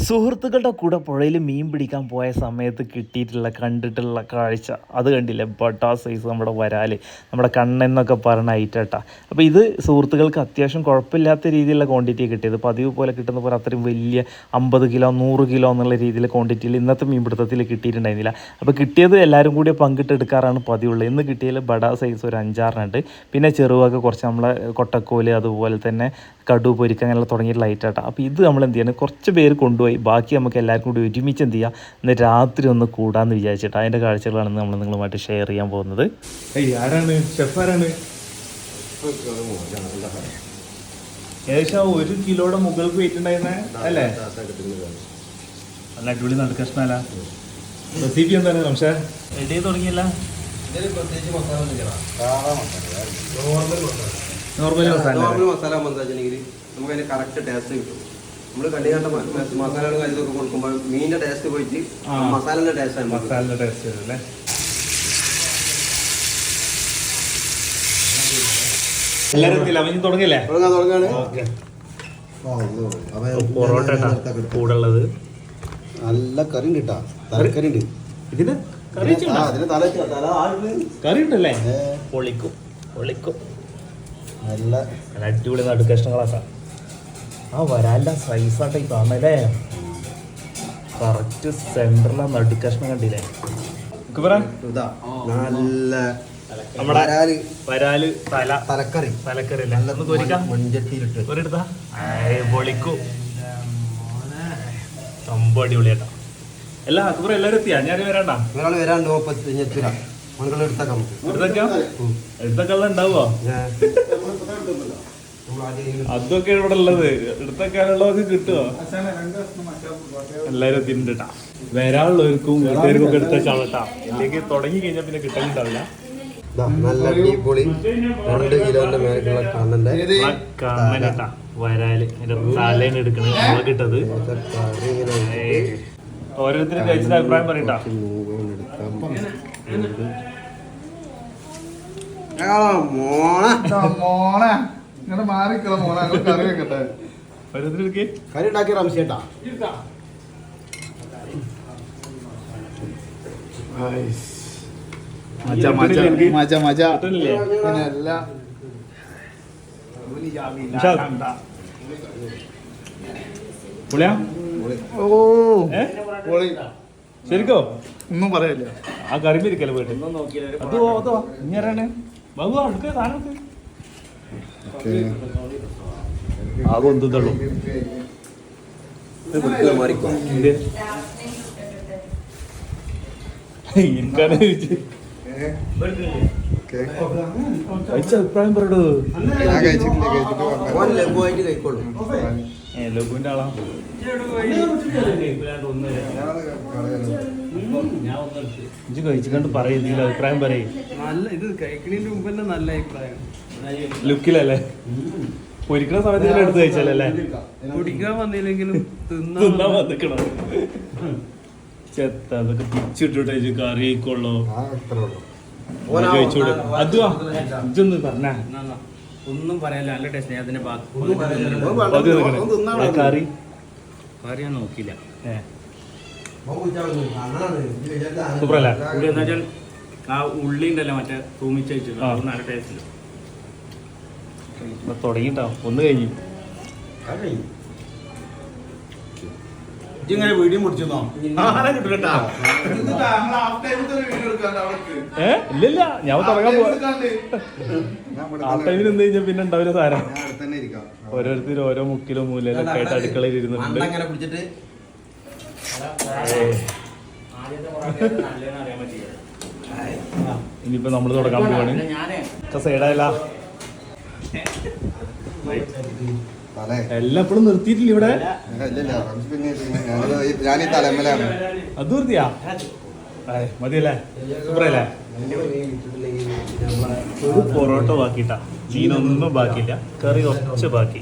സുഹൃത്തുക്കളുടെ കൂടെ പുഴയിൽ മീൻ പിടിക്കാൻ പോയ സമയത്ത് കണ്ടിട്ടുള്ള കാഴ്ച അത് കണ്ടില്ലേ. ബട്ടാ സൈസ് നമ്മുടെ വരാല്, നമ്മുടെ കണ്ണെന്നൊക്കെ പറഞ്ഞ ഐറ്റട്ടാ. അപ്പോൾ ഇത് സുഹൃത്തുക്കൾക്ക് അത്യാവശ്യം കുഴപ്പമില്ലാത്ത രീതിയിലുള്ള ക്വാണ്ടിറ്റി കിട്ടിയത്. പതിവ് പോലെ കിട്ടുന്ന പോലെ അത്രയും വലിയ 50 കിലോ 100 കിലോ എന്നുള്ള രീതിയിൽ ക്വാണ്ടിറ്റിയിൽ ഇന്നത്തെ മീൻപിടുത്തത്തിൽ കിട്ടിയിട്ടുണ്ടായിരുന്നില്ല. അപ്പോൾ കിട്ടിയത് എല്ലാവരും കൂടി പങ്കിട്ടെടുക്കാറാണ് പതിവുള്ളത്. ഇന്ന് കിട്ടിയതിൽ ബടാ സൈസ് ഒരു 5-6 പിന്നെ ചെറുവൊക്കെ കുറച്ച് നമ്മളെ കൊട്ടക്കോല്, അതുപോലെ തന്നെ കടു പൊരിക്ക അങ്ങനെയുള്ള തുടങ്ങിയിട്ടുള്ള ഐറ്റാട്ടാ. അപ്പോൾ ഇത് നമ്മൾ എന്ത് ചെയ്യണം, കുറച്ച് പേര് കൊണ്ടുപോയി ബാക്കി നമുക്ക് എല്ലാവർക്കും കൂടി ഒരുമിച്ച് എന്ത് ചെയ്യുക, ഇന്ന് രാത്രി ഒന്ന് കൂടാമെന്ന് വിചാരിച്ചിട്ട് അതിൻ്റെ കാഴ്ചകളാണ് നമ്മൾ നിങ്ങളുമായിട്ട് ഷെയർ ചെയ്യാൻ പോകുന്നത്. ആരാണ് ഷെഫ്? ആരാണ്? ഏകദേശം 1 കിലോയുടെ മുകൾക്ക് വെയിറ്റ് ഉണ്ടായിരുന്നേ അല്ലേ? നല്ല അടിപൊളി നടുക്കഷ്ണല്ല. റെസിപ്പി എന്താണ് പക്ഷേ റെഡി തുടങ്ങിയില്ല? നോർമൽ മസാല എന്താണെന്നുവെച്ചിട്ടുണ്ടെങ്കിൽ നമുക്ക് അതിന് കറക്റ്റ് ടേസ്റ്റ് കിട്ടും. നമ്മൾ കണ്ടിങ്ങാണ്ട മസാലകളും കാര്യങ്ങളൊക്കെ കൊടുക്കുമ്പോൾ മീനിന്റെ ടേസ്റ്റ് പോയിട്ട് മസാലയുടെ ടേസ്റ്റ് അല്ലേ? എല്ലാവരും തുടങ്ങില്ലേ? പൊറോട്ട കൂടുള്ളത് നല്ല കറി കിട്ടാ. തലക്കറി ഉണ്ട്. ഇതിന് കറി ഉണ്ടല്ലേ? പൊളിക്കും നല്ല അടിപൊളി നടുക്കഷ്ണങ്ങളാക്കാം. ആ വരാലിൻ്റെ സൈസാട്ടെ കാണല്ലേ? കറക്റ്റ് സെൻറ്ററിലെ നടുക്കഷ്ണം കണ്ടില്ലേ? നല്ല വരാല് തലക്കറി മൺചട്ടിയിലിട്ട് ഒരെടുത്താ പൊളിക്കും. സംഭവം അടിപൊളിയാട്ടാ. എല്ലാ അക്ബർ എല്ലാവരും എത്തിയാ? ഞാൻ വരാണ്ട വരാണ്ട് എടുത്തൊക്കെ ഉണ്ടാവോ? അതൊക്കെ ഇവിടെ ഉള്ളത് എടുത്തൊക്കെയുള്ളതൊക്കെ കിട്ടുമോ? എല്ലാരും എത്തിണ്ടാ. വരാനുള്ളവർക്കും വീട്ടുകാർക്കും ഒക്കെ എടുത്ത ചാളട്ടാ. ഇല്ലെങ്കിൽ തുടങ്ങി കഴിഞ്ഞാൽ പിന്നെ കിട്ടാനുണ്ടാവില്ല. നല്ല അടിപൊളി 2 കിലോന്റെ മേലുള്ള കണ്ണനട്ടാ വരാല്. അതിന്റെ തലേന്ന് എടുക്കണ മുളകിട്ടത്. ഓരോരുത്തരും കഴിച്ചിട്ട് അഭിപ്രായം പറയട്ടാ. കറി ഉണ്ടാക്കി റംസിയേട്ടാ. ശരിക്കോ? ഒന്നും പറയല്ലേ? ആ കറിമ ഇരിക്കല്ലേ പോയിട്ട് അതോ അതോ ഇങ്ങനെയാണ് ബാബു അടുക്ക സാധനം ആകെ ഒന്നുള്ളൂ. അഭിപ്രായം പറയൂ. ലഘുവിന്റെ ആളാ. ഇജ്ജ് കഴിച്ചിട്ട് പറയുന്നില്ല, അഭിപ്രായം പറയും. നല്ല ഇത് കഴിക്കുന്നതിന് മുമ്പ് തന്നെ നല്ല അഭിപ്രായം. ലുക്കിലല്ലേ? പൊരിക്കുന്ന സമയത്ത് എടുത്ത് കഴിച്ചാലല്ലേ? കുടിക്കാൻ വന്നില്ലെങ്കിലും തിന്നാൻ വന്നിക്കണം. ചെത്ത അതൊക്കെ പിച്ചിട്ടിട്ട് കറിയൊക്കെയുള്ളൂ. ചോദിച്ചൂടെ? അതുവാ ഇതൊന്ന് പറഞ്ഞ ഒന്നും പറയാല്ല. നല്ല ടേസ്റ്റ്. അതിന്റെ കറി കറി ഞാൻ നോക്കിയില്ല. സൂപ്പറല്ലേ? ആ ഉള്ളി ഉണ്ടല്ലോ മറ്റേ തൂമിച്ച് വെച്ചത്, നല്ല ടേസ്റ്റ്. തുടങ്ങിട്ടോ ഒന്ന് കഴിഞ്ഞു. ഇങ്ങനെ വീഡിയോ മുടിച്ചോ? ഇല്ലില്ല, ഞാൻ തുടങ്ങാൻ പോവാ. ആ ടൈമിൽ നിന്ന് കഴിഞ്ഞാൽ പിന്നെ ഉണ്ടാവില്ല സാരം. ഓരോരുത്തരും ഓരോ മുക്കിലും മൂലയിലൊക്കെ ആയിട്ട് അടുക്കളയിൽ ഇരുന്നിട്ടുണ്ട്. ഇനിയിപ്പോ നമ്മള് തുടങ്ങാൻ പോവാണ്. സൈഡല്ല എല്ലാം എപ്പോഴും നിർത്തിയിട്ടില്ല ഇവിടെ. അത് നിർത്തിയാ മതിയല്ലേ? സൂപ്പറല്ലേ? ഒരു പൊറോട്ട ബാക്കിട്ടാ, മീനൊന്നും ബാക്കിയില്ല, കറി കുറച്ച് ബാക്കി.